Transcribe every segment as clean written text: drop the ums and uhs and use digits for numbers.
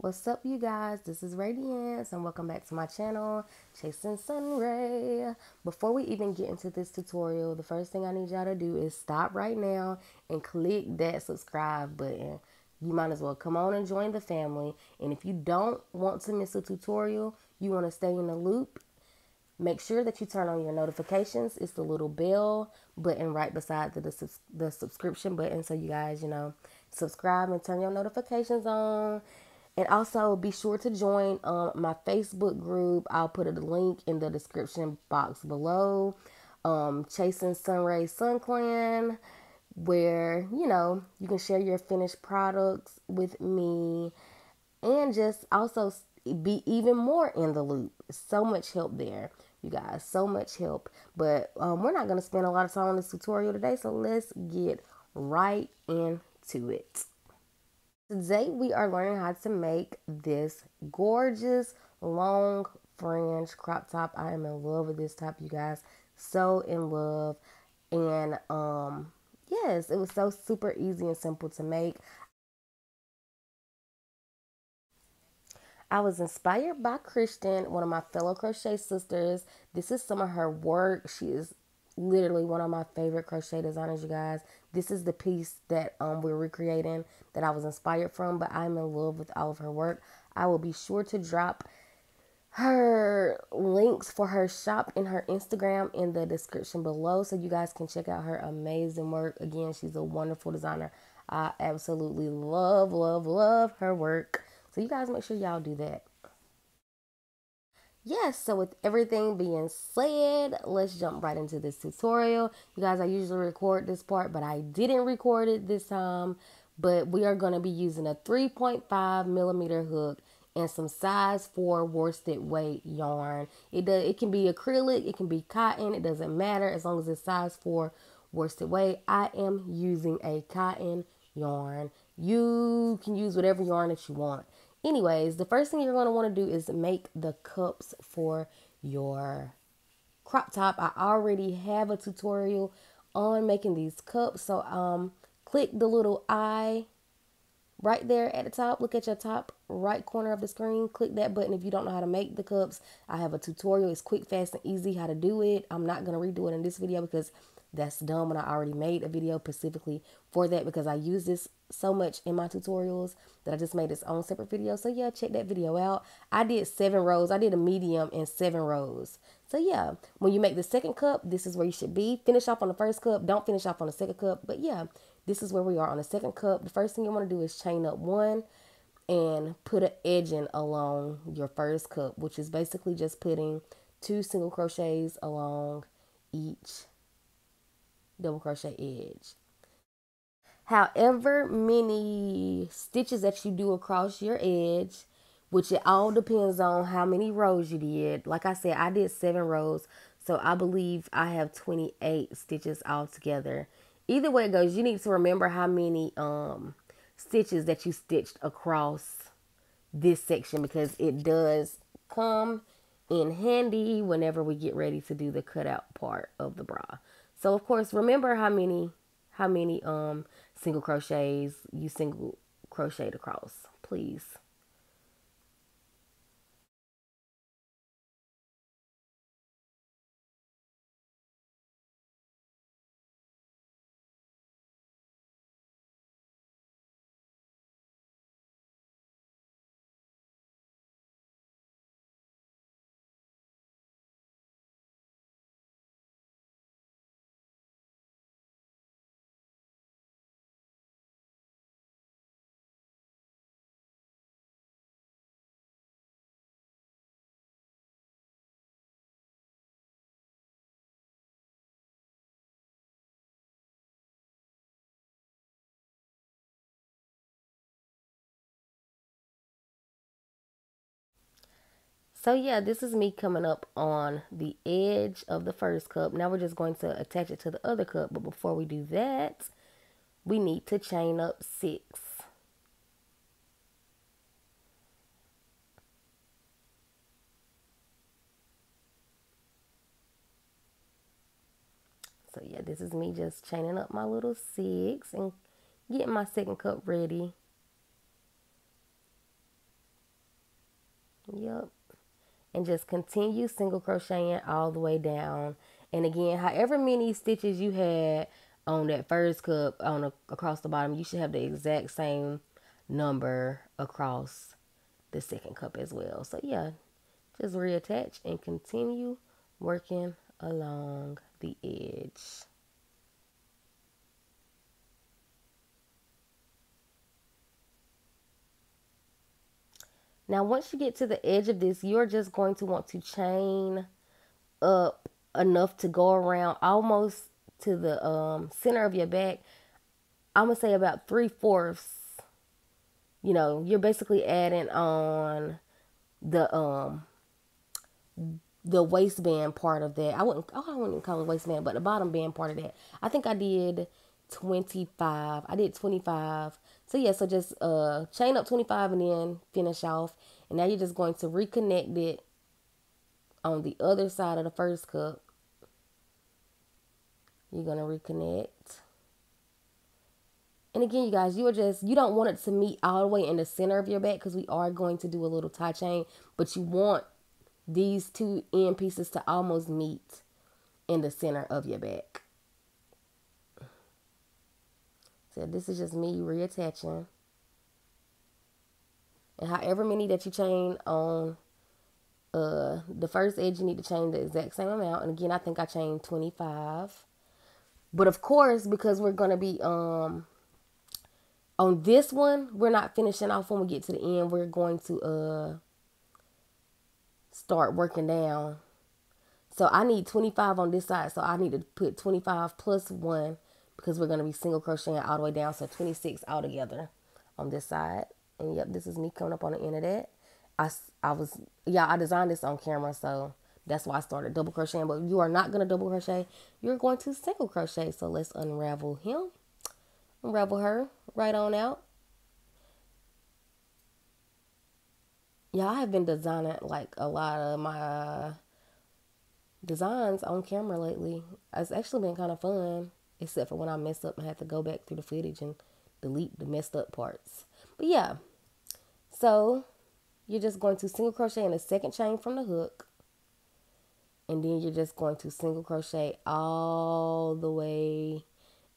What's up, you guys? This is Radiance and welcome back to my channel, Chasing Sunray. Before we even get into this tutorial, the first thing I need y'all to do is stop right now and click that subscribe button. You might as well come on and join the family. And if you don't want to miss a tutorial, you want to stay in the loop, make sure that you turn on your notifications. It's the little bell button right beside the subscription button, so you guys, subscribe and turn your notifications on. And also be sure to join my Facebook group. I'll put a link in the description box below. Chasing Sunray Sun Clan, where you can share your finished products with me and just also be even more in the loop. So much help there, you guys, so much help. But we're not going to spend a lot of time on this tutorial today, so let's get right into it. Today we are learning how to make this gorgeous long fringe crop top. I am in love with this top, you guys, so in love. And yes, it was so super easy and simple to make. I was inspired by Kristen, one of my fellow crochet sisters. This is some of her work. She is literally one of my favorite crochet designers, you guys. This is the piece that we're recreating that I was inspired from, but I'm in love with all of her work. I will be sure to drop her links for her shop and her Instagram in the description below, so you guys can check out her amazing work. Again, she's a wonderful designer. I absolutely love, love, love her work. So you guys make sure y'all do that. Yes, so with everything being said, let's jump right into this tutorial. You guys, I usually record this part, but I didn't record it this time. But we are going to be using a 3.5 millimeter hook and some size 4 worsted weight yarn. It can be acrylic, it can be cotton, it doesn't matter as long as it's size 4 worsted weight. I am using a cotton yarn. You can use whatever yarn that you want. Anyways, the first thing you're going to want to do is make the cups for your crop top. I already have a tutorial on making these cups. So click the little eye right there at the top. Look at your top right corner of the screen. Click that button if you don't know how to make the cups. I have a tutorial. It's quick, fast, and easy how to do it. I'm not going to redo it in this video because that's dumb, and I already made a video specifically for that because I use this so much in my tutorials that I just made its own separate video. So yeah, check that video out. I did 7 rows. I did a medium in 7 rows. So yeah, when you make the second cup, this is where you should be. Finish off on the first cup. Don't finish off on the second cup. But yeah, this is where we are on the second cup. The first thing you want to do is chain up 1 and put an edging along your first cup, which is basically just putting 2 single crochets along each double crochet edge. However many stitches that you do across your edge, which it all depends on how many rows you did. Like I said, I did 7 rows, so I believe I have 28 stitches altogether. Either way it goes, you need to remember how many stitches that you stitched across this section, because it does come in handy whenever we get ready to do the cutout part of the bra. So of course, remember how many single crochets you single crocheted across, please. So yeah, this is me coming up on the edge of the first cup. Now we're just going to attach it to the other cup. But before we do that, we need to chain up 6. So yeah, this is me just chaining up my little 6 and getting my second cup ready. Yep. And just continue single crocheting all the way down. And again, however many stitches you had on that first cup across the bottom, you should have the exact same number across the second cup as well. So yeah, just reattach and continue working along the edge. Now, once you get to the edge of this, you're just going to want to chain up enough to go around almost to the center of your back. I'm going to say about 3/4. You know, you're basically adding on the waistband part of that. I wouldn't call it waistband, but the bottom band part of that. I think I did 25. I did 25. So yeah, so just chain up 25 and then finish off. And now you're just going to reconnect it on the other side of the first cup. You're going to reconnect. And again, you guys, you don't want it to meet all the way in the center of your back because we are going to do a little tie chain, but you want these two end pieces to almost meet in the center of your back. So this is just me reattaching. And however many that you chain on the first edge, you need to chain the exact same amount. And again, I think I chained 25. But of course, because we're going to be on this one, we're not finishing off when we get to the end. We're going to start working down. So I need 25 on this side. So I need to put 25 plus 1 because we're going to be single crocheting all the way down. So 26 altogether on this side. And yep, this is me coming up on the end of that. I designed this on camera, so that's why I started double crocheting. But you are not going to double crochet. You're going to single crochet. So let's unravel him. Unravel her right on out. Yeah, I have been designing like a lot of my designs on camera lately. It's actually been kind of fun, except for when I mess up and have to go back through the footage and delete the messed up parts. But yeah, so you're just going to single crochet in the second chain from the hook, and then you're just going to single crochet all the way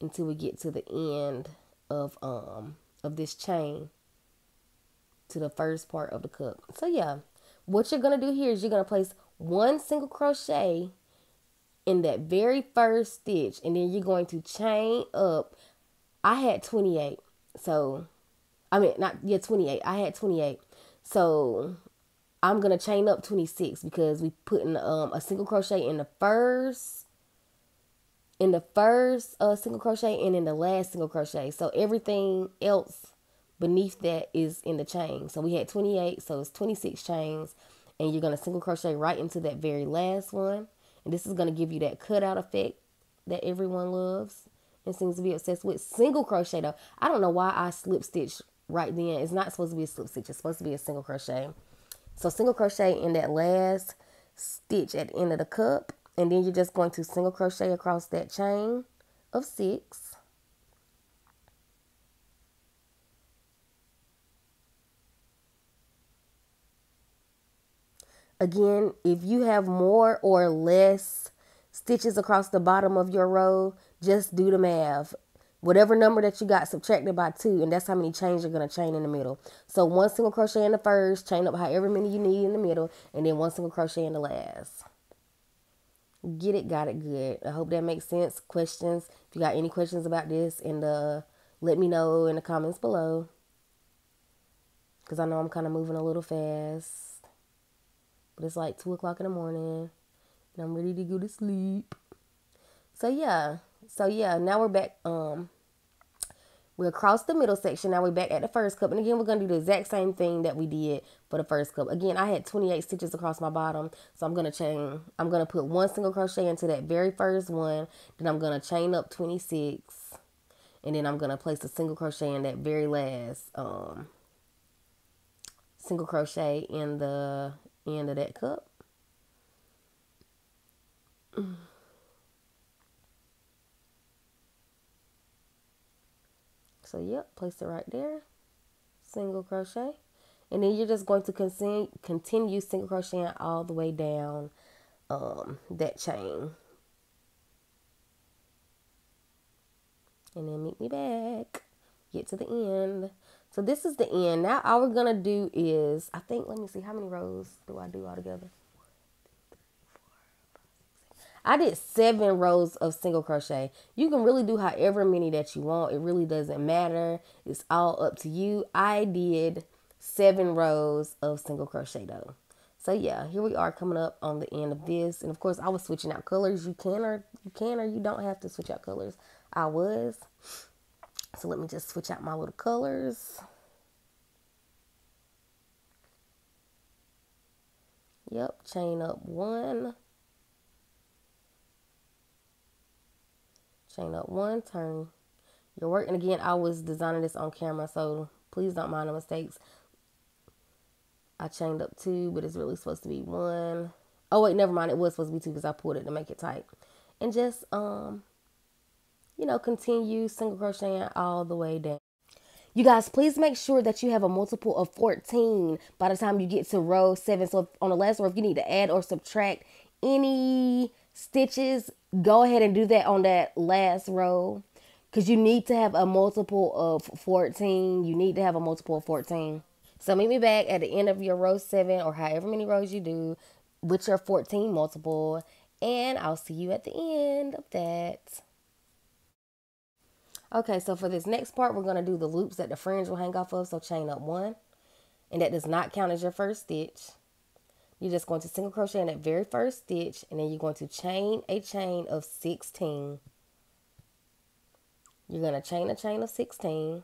until we get to the end of this chain to the first part of the cup. So yeah, what you're going to do here is you're going to place one single crochet in that very first stitch, and then you're going to chain up. I had 28. So, I mean, not, yeah, 28. I had 28. So, I'm going to chain up 26 because we put in a single crochet in the first single crochet and in the last single crochet. So, everything else beneath that is in the chain. So we had 28, so it's 26 chains, and you're going to single crochet right into that very last one. And this is going to give you that cutout effect that everyone loves and seems to be obsessed with. Single crochet though, I don't know why I slip stitch right then. It's not supposed to be a slip stitch, it's supposed to be a single crochet. So single crochet in that last stitch at the end of the cup, and then you're just going to single crochet across that chain of 6. Again, if you have more or less stitches across the bottom of your row, just do the math. Whatever number that you got, subtracted by 2, and that's how many chains you're going to chain in the middle. So one single crochet in the first, chain up however many you need in the middle, and then one single crochet in the last. Get it, got it, good. I hope that makes sense. Questions? If you got any questions about this, and let me know in the comments below, because I know I'm kind of moving a little fast. But it's like 2 o'clock in the morning, and I'm ready to go to sleep. So yeah, now we're back. We're across the middle section. Now we're back at the first cup, and again we're gonna do the exact same thing that we did for the first cup. Again, I had 28 stitches across my bottom, so I'm gonna put one single crochet into that very first one. Then I'm gonna chain up 26, and then I'm gonna place a single crochet in that very last single crochet in the end of that cup. So yep, place it right there, single crochet, And then you're just going to continue single crocheting all the way down that chain. And then meet me back. Get to the end. So this is the end. Now all we're going to do is, I think, let me see, how many rows do I do altogether? I did 7 rows of single crochet. You can really do however many that you want. It really doesn't matter. It's all up to you. I did 7 rows of single crochet though. So yeah, here we are coming up on the end of this. And of course I was switching out colors. You can or you don't have to switch out colors. I was. So let me just switch out my little colors. Yep, chain up 1. Chain up 1, turn your work. And again, I was designing this on camera, so please don't mind the mistakes. I chained up 2, but it's really supposed to be 1. Oh wait, never mind. It was supposed to be 2 because I pulled it to make it tight. And just, you know, continue single crocheting all the way down. You guys, please make sure that you have a multiple of 14 by the time you get to row 7. So if, on the last row, if you need to add or subtract any stitches, go ahead and do that on that last row. Because you need to have a multiple of 14. You need to have a multiple of 14. So meet me back at the end of your row 7 or however many rows you do with your 14 multiple. And I'll see you at the end of that. Okay, so for this next part, we're going to do the loops that the fringe will hang off of. So chain up 1. And that does not count as your first stitch. You're just going to single crochet in that very first stitch. And then you're going to chain a chain of 16. You're going to chain a chain of 16.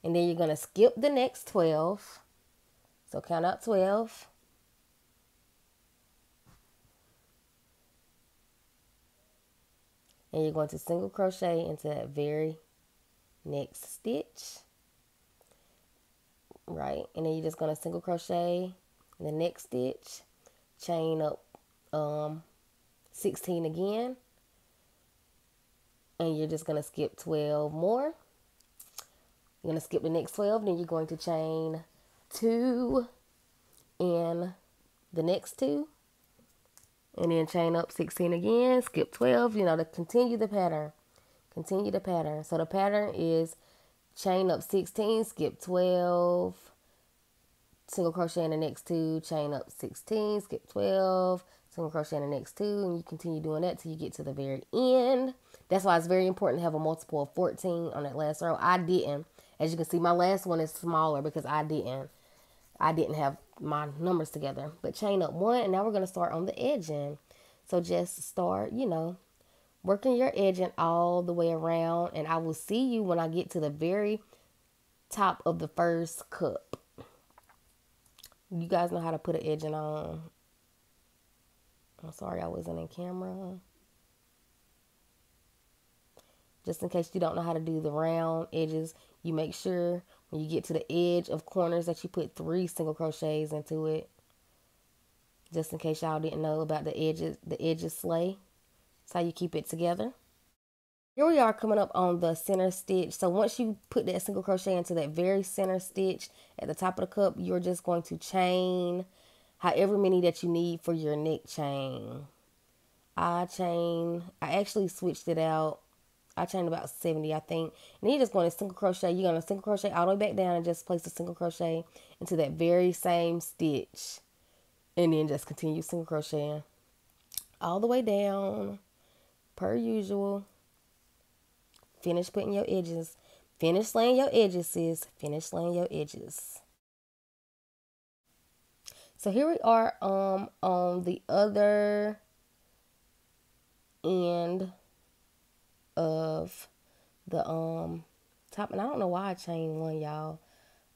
And then you're going to skip the next 12. So count out 12. And you're going to single crochet into that very next stitch. Right. And then you're just going to single crochet in the next stitch. Chain up 16 again. And you're just going to skip 12 more. You're going to skip the next 12. Then you're going to chain 2 in the next 2. And then chain up 16 again, skip 12, you know, to continue the pattern. Continue the pattern. So the pattern is chain up 16, skip 12, single crochet in the next 2, chain up 16, skip 12, single crochet in the next 2, and you continue doing that till you get to the very end. That's why it's very important to have a multiple of 14 on that last row. I didn't. As you can see, my last one is smaller because I didn't have my numbers together. But chain up 1, and now we're going to start on the edging. So just start, you know, working your edging all the way around, and I will see you when I get to the very top of the first cup. You guys know how to put an edging on. I'm sorry I wasn't in camera. Just in case you don't know how to do the round edges, you make sure when you get to the edge of corners that you put 3 single crochets into it. Just in case y'all didn't know about the edges slay. That's how you keep it together. Here we are coming up on the center stitch. So once you put that single crochet into that very center stitch at the top of the cup, you're just going to chain however many that you need for your neck chain. I actually switched it out. I chained about 70, I think. And then you're just going to single crochet. You're going to single crochet all the way back down and just place a single crochet into that very same stitch. And then just continue single crocheting all the way down, per usual. Finish putting your edges. Finish laying your edges, sis. Finish laying your edges. So here we are on the other end of the top, and I don't know why I chained 1, y'all.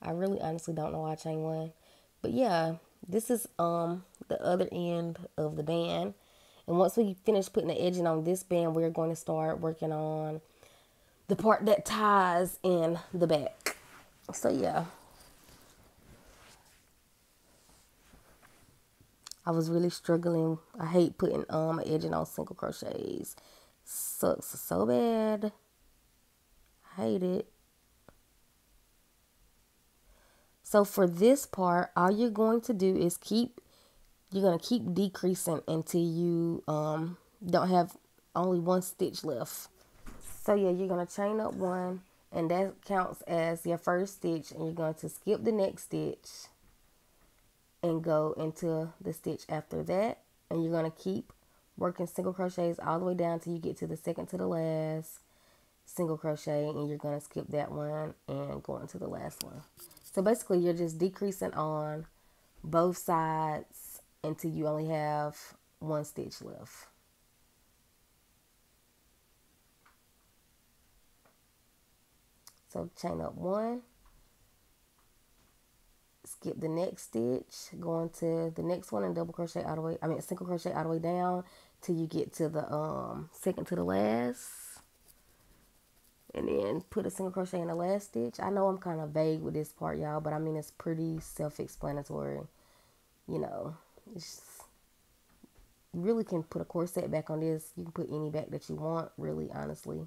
I really honestly don't know why I chained 1. But yeah, this is the other end of the band. And once we finish putting the edging on this band, we're going to start working on the part that ties in the back. So yeah, I was really struggling. I hate putting edging on single crochets. Sucks so bad. Hate it. So for this part, all you're going to do is you're going to keep decreasing until you don't have only one stitch left. So yeah, you're going to chain up one, and that counts as your first stitch, and you're going to skip the next stitch and go into the stitch after that, and you're going to keep working single crochets all the way down till you get to the second to the last single crochet, and you're going to skip that one and go into the last one. So basically you're just decreasing on both sides until you only have one stitch left. So chain up one, skip the next stitch, go into the next one and double crochet all the way, single crochet all the way down till you get to the second to the last. And then put a single crochet in the last stitch. I know I'm kind of vague with this part, y'all, but I mean, it's pretty self-explanatory. You know, you really can put a corset back on this. You can put any back that you want, really, honestly.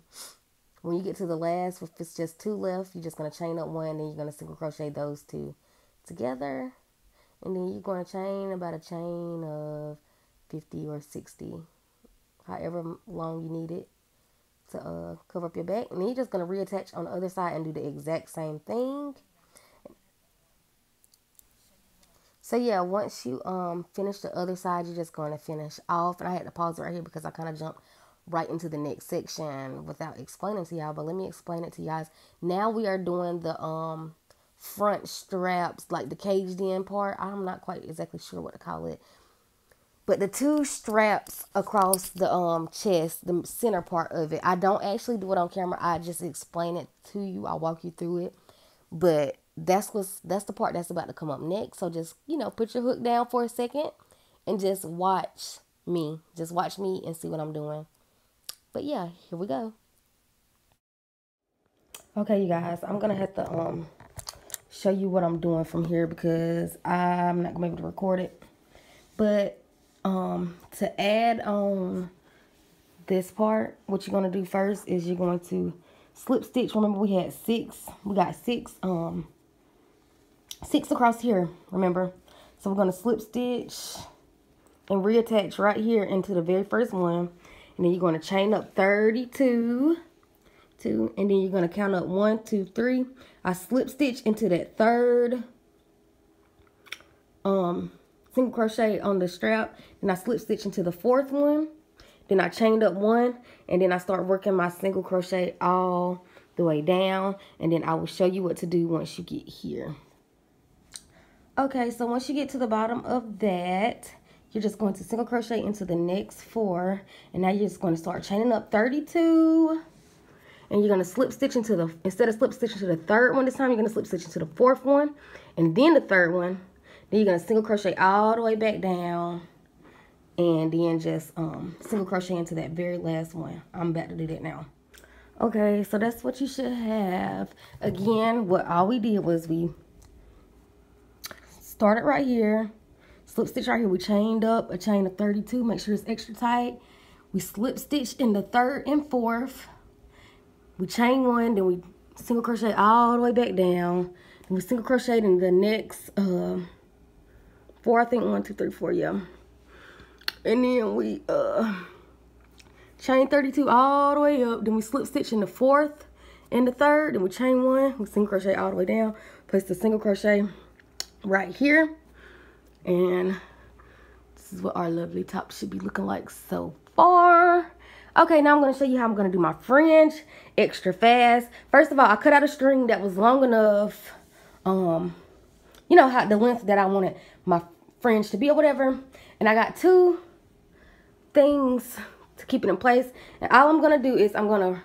When you get to the last, if it's just two left, you're just going to chain up one, then you're going to single crochet those two together. And then you're going to chain about a chain of 50 or 60, however long you need it to cover up your back. And then you're just going to reattach on the other side and do the exact same thing. So yeah, once you finish the other side, you're just going to finish off. And I had to pause right here because I kind of jumped right into the next section without explaining to y'all. But let me explain it to you guys. Now we are doing the front straps, like the caged in part. I'm not quite exactly sure what to call it. But the two straps across the chest, the center part of it, I don't actually do it on camera. I just explain it to you. I'll walk you through it. But that's the part that's about to come up next. So just, put your hook down for a second and just watch me. Just watch me and see what I'm doing. But yeah, here we go. Okay, you guys, I'm going to have to show you what I'm doing from here because I'm not going to be able to record it. But to add on this part, what you're going to do first is you're going to slip stitch. Remember, we got six across here, remember? So we're going to slip stitch and reattach right here into the very first one. And then you're going to chain up 32, and then you're going to count up 1, 2, 3. I slip stitch into that third single crochet on the strap, and I slip stitch into the fourth one. Then I chained up one, and then I start working my single crochet all the way down, and then I will show you what to do once you get here. Okay, so once you get to the bottom of that, you're just going to single crochet into the next 4, and now you're just going to start chaining up 32, and you're going to slip stitch into the, instead of slip stitching to the third one this time, you're going to slip stitch into the fourth one, and then the third one. Then you're going to single crochet all the way back down, and then just single crochet into that very last one. I'm about to do that now. Okay, so that's what you should have. Again, all we did was we started right here, slip stitch right here. We chained up a chain of 32. Make sure it's extra tight. We slip stitch in the third and fourth. We chain one, then we single crochet all the way back down. And we single crocheted in the next 4, I think 1, 2, 3, 4, yeah. And then we chain 32 all the way up. Then we slip stitch in the fourth and the third. Then we chain one. We single crochet all the way down. Place the single crochet right here. And this is what our lovely top should be looking like so far. Okay, now I'm going to show you how I'm going to do my fringe extra fast. First of all, I cut out a string that was long enough. You know, how the length that I wanted my fringe to be or whatever. And I got 2 things to keep it in place. And all I'm going to do is I'm going to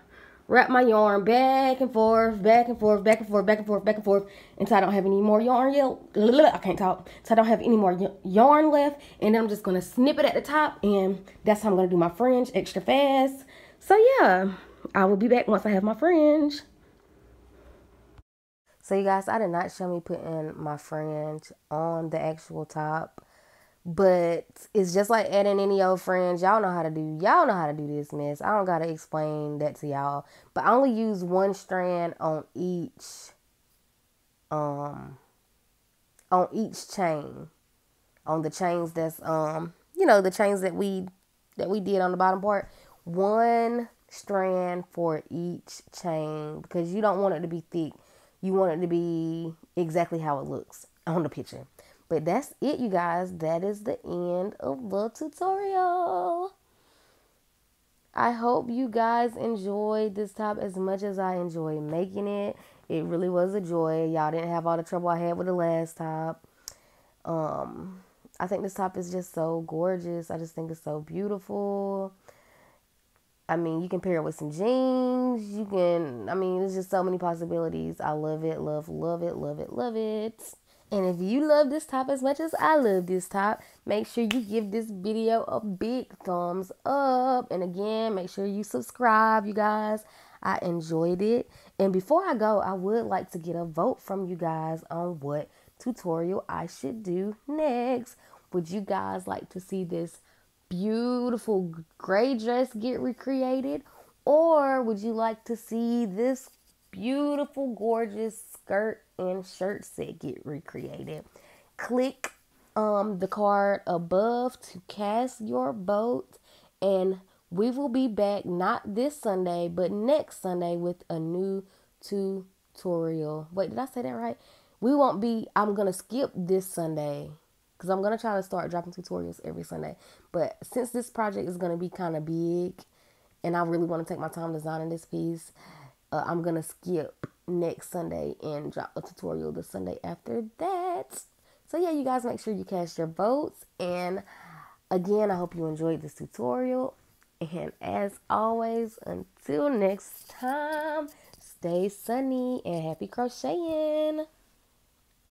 wrap my yarn back and forth, back and forth, back and forth, back and forth, back and forth until I don't have any more yarn. I can't talk. Until I don't have any more yarn left. And then I'm just going to snip it at the top. And that's how I'm going to do my fringe extra fast. So yeah, I will be back once I have my fringe. So you guys, I did not show me putting my fringe on the actual top, But it's just like adding any old friends. Y'all know how to do this mess. I don't gotta explain that to y'all. But I only use one strand um on each chain. On the chains that's the chains that we did on the bottom part. One strand for each chain because you don't want it to be thick. You want it to be exactly how it looks on the picture. But that's it, you guys. That is the end of the tutorial. I hope you guys enjoyed this top as much as I enjoyed making it. It really was a joy. Y'all didn't have all the trouble I had with the last top. I think this top is just so gorgeous. I just think it's so beautiful. I mean, you can pair it with some jeans. There's just so many possibilities. I love it, love it, love it, love it. And if you love this top as much as I love this top, make sure you give this video a big thumbs up. And again, make sure you subscribe, you guys. I enjoyed it. And before I go, I would like to get a vote from you guys on what tutorial I should do next. Would you guys like to see this beautiful gray dress get recreated? Or would you like to see this beautiful, gorgeous skirt and shirt set get recreated? Click the card above to cast your vote, and we will be back not this Sunday but next Sunday with a new tutorial. Wait, did I say that right? I'm gonna skip this Sunday because I'm gonna try to start dropping tutorials every Sunday, but since this project is gonna be kind of big and I really want to take my time designing this piece, I'm gonna skip next Sunday and drop a tutorial the Sunday after that. So yeah, you guys, make sure you cast your votes. And again, I hope you enjoyed this tutorial. And as always, until next time, stay sunny and happy crocheting.